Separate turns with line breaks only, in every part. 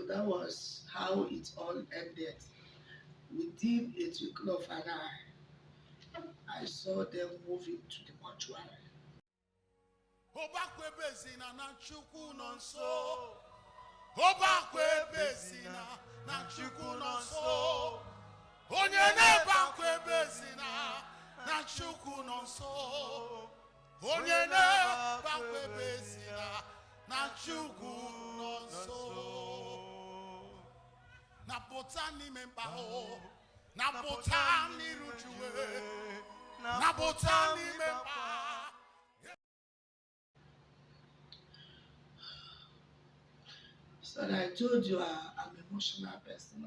that was how it all ended. Within a twinkle of an eye, I saw them moving to the mortuary.
Obakwebezina na Chukwu nọ nso. Obakwebezina na Chukwu nọ nso. Onye na-ebakwebezina na Chukwu nọ nso. Onye na-ebakwebezina na Chukwu nọ nso. Napụta n'ime mkpa o. Napụta n'iru Juwe. Napụta n'ime mkpa.
So I told you I'm an emotional person.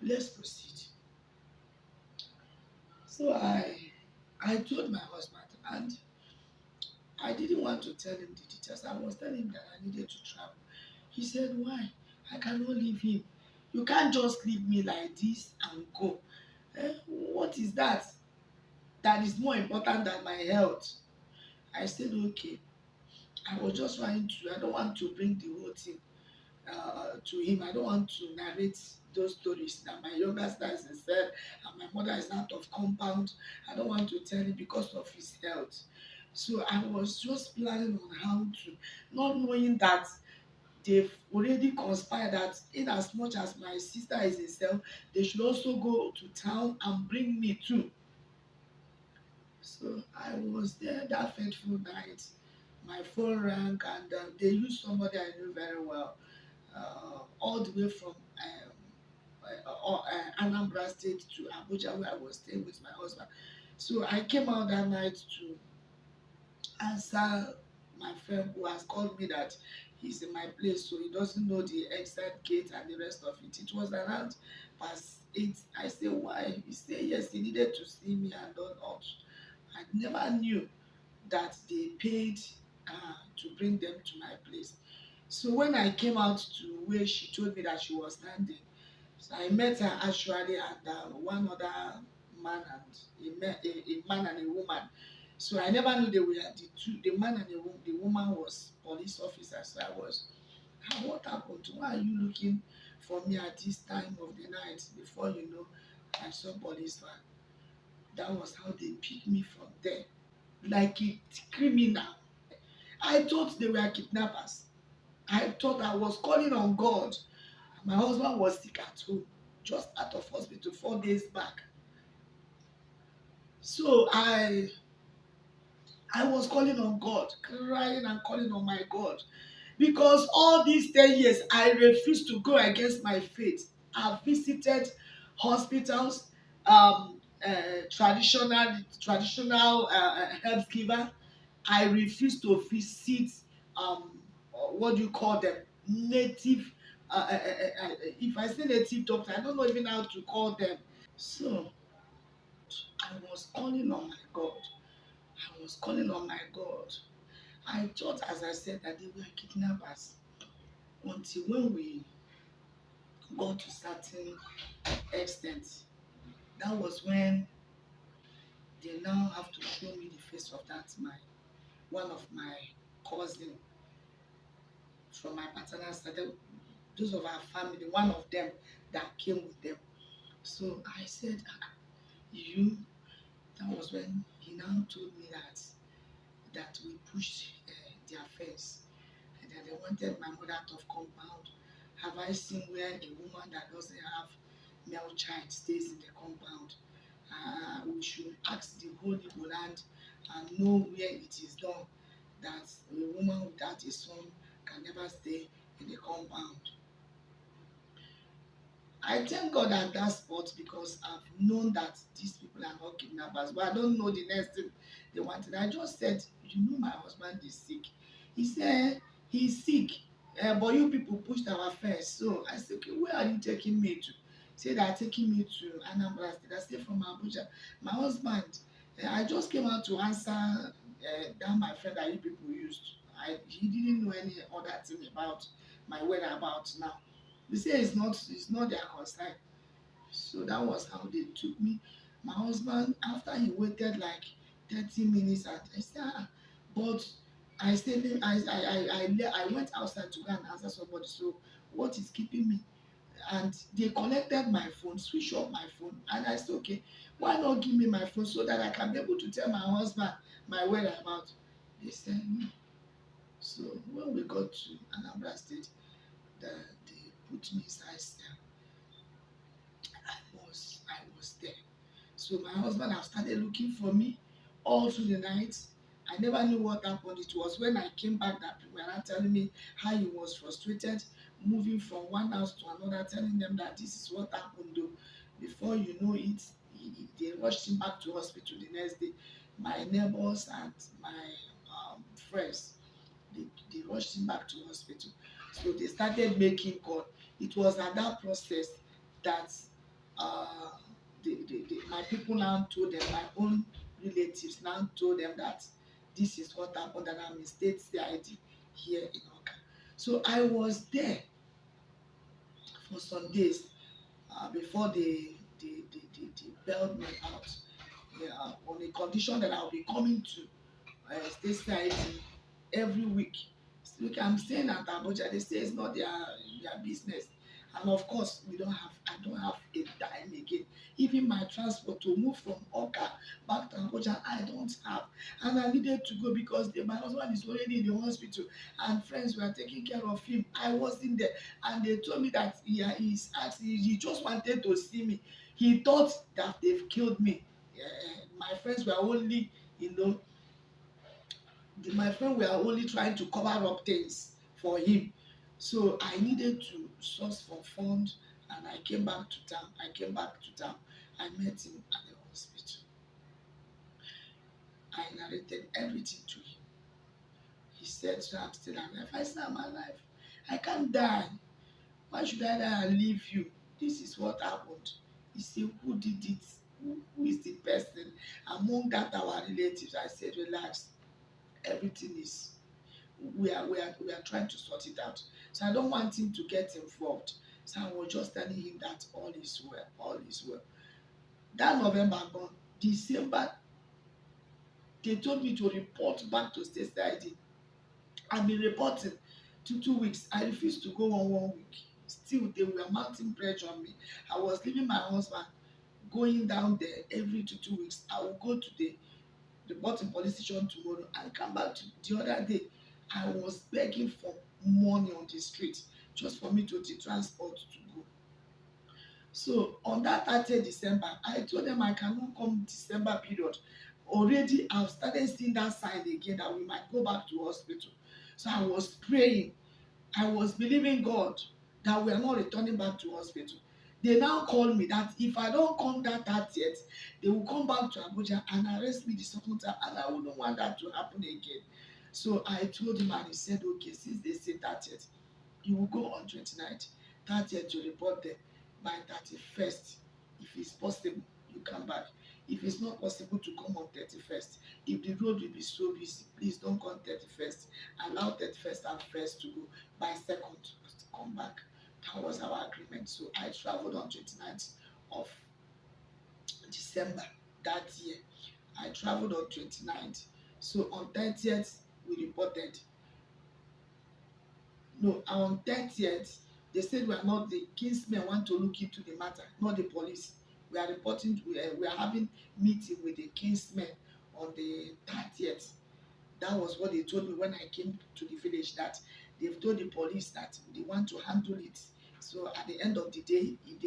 Let's proceed. So I told my husband, and I didn't want to tell him the details. I was telling him that I needed to travel. He said, why? I cannot leave him. You can't just leave me like this and go. What is that? That is more important than my health. I said, okay. I was just trying to, I don't want to bring the whole thing to him. I don't want to narrate those stories that my younger sister is said and my mother is out of compound. I don't want to tell him because of his health. So I was just planning on how to, not knowing that they've already conspired that in as much as my sister is in cell, they should also go to town and bring me too. So I was there that fateful night. My phone rang, and they used somebody I knew very well, all the way from Anambra State to Abuja, where I was staying with my husband. So I came out that night to answer my friend who has called me that he's in my place, so he doesn't know the exit gate and the rest of it. It was around past 8. I said, why? He said, yes, he needed to see me and all. I never knew that they paid to bring them to my place. So when I came out to where she told me that she was standing, so I met her actually, and one other man and a man and a woman. So I never knew they were the two. The man and the woman was police officers. So I was, what happened? Why are you looking for me at this time of the night? Before you know, I saw police van. That was how they picked me from there, like a criminal. I thought they were kidnappers. I thought I was calling on God. My husband was sick at home, just out of hospital 4 days back. So I was calling on God, crying and calling on my God. Because all these 10 years, I refused to go against my faith. I visited hospitals, traditional health giver. I refused to visit, what do you call them, native. If I say native doctor, I don't know even how to call them. So I was calling on my God. I was calling on my God. I thought, as I said, that they were kidnappers until when we got to certain extent. That was when they now have to show me the face of that man, one of my cousin from my paternal side, those of our family, one of them that came with them. So I said, you, that was when he now told me that we pushed their fence and that they wanted my mother out of compound. Have I seen where a woman that doesn't have male child stays in the compound? We should ask the whole Igbo land and know where it is done that a woman without a son can never stay in the compound. I thank God at that spot because I've known that these people are not kidnappers, but I don't know the next thing they wanted. I just said, you know, my husband is sick. He said, he's sick, but you people pushed our fence. So I said, okay, where are you taking me to? Say they are taking me to Anambra State. I stay from Abuja. My husband, I just came out to answer that my friend that you people used. He didn't know any other thing about my whereabouts now. They say it's not their concern. So that was how they took me. My husband, after he waited like 30 minutes, and I said, but I said, I went outside to go and answer somebody. So what is keeping me? And they collected my phone, switch off my phone, and I said, okay, why not give me my phone so that I can be able to tell my husband my whereabouts? They said no. So when we got to Anambra State, they put me inside cell. I was there. So my husband have started looking for me all through the night. I never knew what happened. It was when I came back that people were not telling me how he was frustrated, moving from one house to another, telling them that this is what happened. Though, before you know it, they rushed him back to hospital the next day. My neighbors and my friends, they rushed him back to hospital. So they started making call. It was at that process that uh, my people now told them, my own relatives now told them that this is what happened, that I'm in state CID here in Oka. So I was there for some days before they bailed me out, on the condition that I'll be coming to state CID every week. Look, I'm staying at Abuja. They say it's not their business. And of course, I don't have a dime again. Even my transport to move from Oka back to Abuja, I don't have. And I needed to go because my husband is already in the hospital and friends were taking care of him. I wasn't there. And they told me that he just wanted to see me. He thought that they've killed me. My friends were only, you know, my friend were only trying to cover up things for him. So I needed to source for funds and I came back to town. I met him at the hospital. I narrated everything to him. He said, so I'm still alive. I said, I'm alive. I can't die. Why should I die and leave you? This is what happened. He said, who did it? Who is the person among that our relatives? I said, relax. Everything is we are trying to sort it out. So I don't want him to get involved. So I was just telling him that all is well, all is well. That November gone, December, they told me to report back to state ID. I've been reporting 2 weeks. I refused to go on 1 week. Still, they were mounting pressure on me. I was leaving my husband, going down there every 2 weeks. I will go to the report in police station tomorrow and come back to the other day. I was begging for money on the street just for me to the transport to go. So on that 30th December, I told them I cannot come December period. Already I've started seeing that sign again that we might go back to hospital. So I was praying. I was believing God that we are not returning back to hospital. They now call me that if I don't come that 30th, they will come back to Abuja and arrest me the second time, and I wouldn't want that to happen again. So I told him and he said, okay, since they say 30th, you will go on 29th. 30th, you report there. By 31st, if it's possible, you come back. If it's not possible to come on 31st, if the road will be so busy, please don't come 31st. Allow 31st and 1st to go. By 2nd, come back. That was our agreement. So I traveled on 29th of December that year. I traveled on 29th. So on 30th, we reported. No, on 30th, they said we are not, the kinsmen want to look into the matter, not the police. We are reporting, we are having meeting with the kinsmen on the 30th. That was what they told me when I came to the village, that they've told the police that they want to handle it. So at the end of the day, if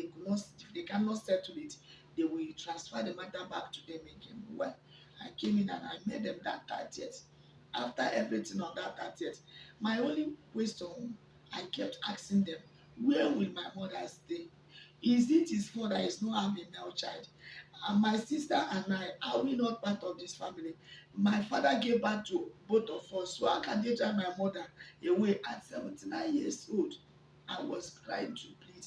they cannot settle it, they will transfer the matter back to them again. Well, I came in and I made them that 30th. After everything on that 30th, my only question, I kept asking them, where will my mother stay? Is it his fault that he's not having a male child? And my sister and I, are we not part of this family? My father gave birth to both of us, so how can they drive my mother away at 79 years old? I was trying to plead.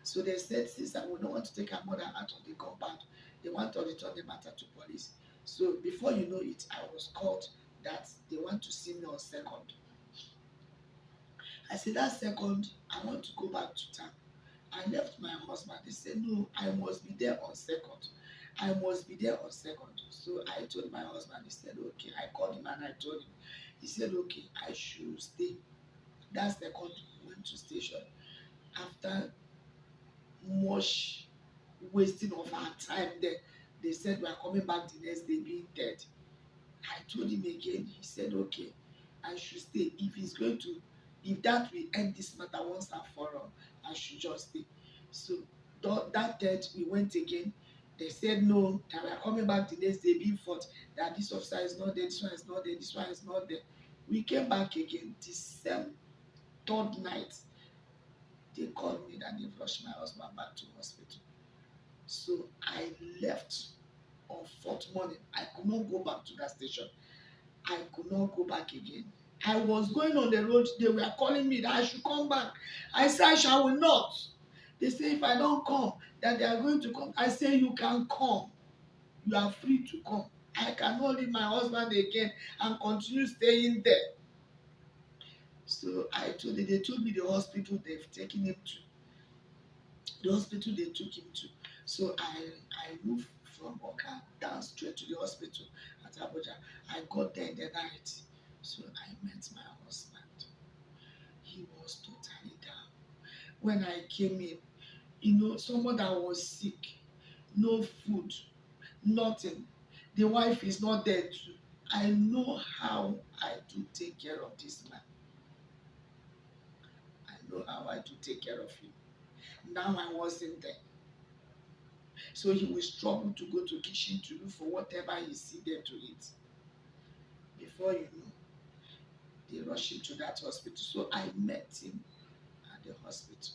So they said, sister, we don't want to take our mother out of the compound. They want to return the matter to police. So before you know it, I was called that they want to see me on 2nd. I said, that 2nd, I want to go back to town. I left my husband. They said, no, I must be there on 2nd. I must be there on 2nd. So I told my husband, he said, okay. I called him and I told him. He He said, okay, I should stay. That second went to station. After much wasting of our time there, they said we are coming back the next day being dead. I told him again. He said, okay, I should stay. If that will end this matter once and for all, I should just stay. So that dead, we went again. They said no, that we are coming back the next day being fought, that this officer is not there, this one is not there, this one is not there. We came back again the same third night. They called me that they rushed my husband back to hospital. So I left on fourth morning. I could not go back to that station. I could not go back again. I was going on the road. They were calling me that I should come back. I said, I will not. They say if I don't come, that they are going to come. I say, you can come. You are free to come. I cannot leave my husband again and continue staying there. So they told me the hospital they've taken him to. The hospital they took him to. So I moved from Oka down straight to the hospital at Abuja. I got there in the night. So I met my husband. He was totally down. When I came in, someone that was sick, no food, nothing. The wife is not there too. I know how I do take care of this man. I know how I do take care of him. Now I wasn't there. So he will struggle to go to kitchen to look for whatever he see there to eat. Before you know, they rush him to that hospital. So I met him at the hospital.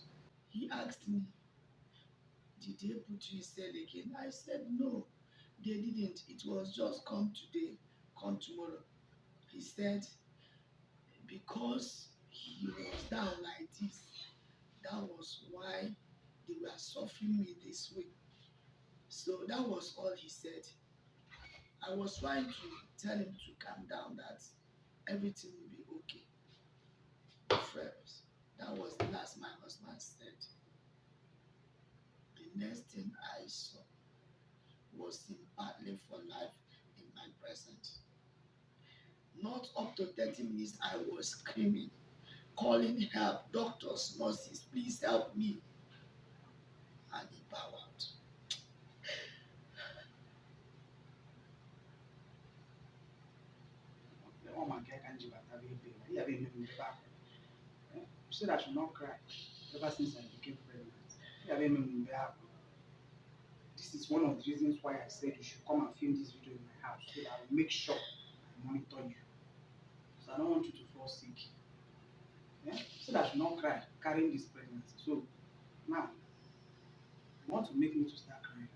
He asked me, did they put you in cell again? I said, no, they didn't. It was just come today, come tomorrow. He said, because he was down like this, that was why they were suffering me this way. So that was all he said. I was trying to tell him to calm down, that everything will be okay. Friends, that was the last my husband said. The next thing I saw was him battling for life in my presence. Not up to 30 minutes, I was screaming, calling help, doctors, nurses, please help me. And he bowed out.
You said I should not cry ever since I became pregnant. This is one of the reasons why I said you should come and film this video in my house so that I will make sure I monitor you. So I don't want you to fall sick. Yeah? So that I should not cry carrying this pregnancy. So now, you want to make me to start crying.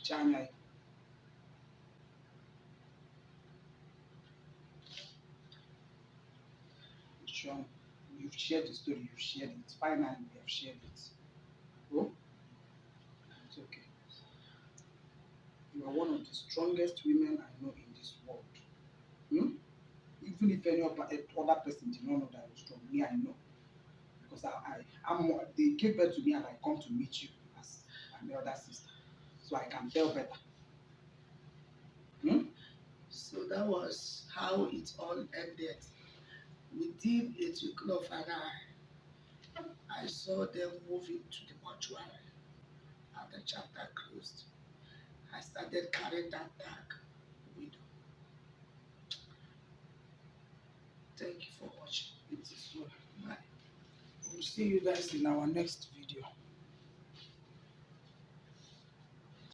Chanya. You've shared the story, you've shared it. Finally, we have shared it. Oh, it's okay. You are one of the strongest women I know in this world. Even if any other person did not know that I was strong, me, I know. Because they gave birth to me and I come to meet you as my other sister. So I can tell better.
So that was how it all ended. Within a twinkle of an eye, I saw them moving to the mortuary and the chapter closed. I started carrying that tag, widow. Thank you for watching.
It is well. Bye. We'll see you guys in our next video.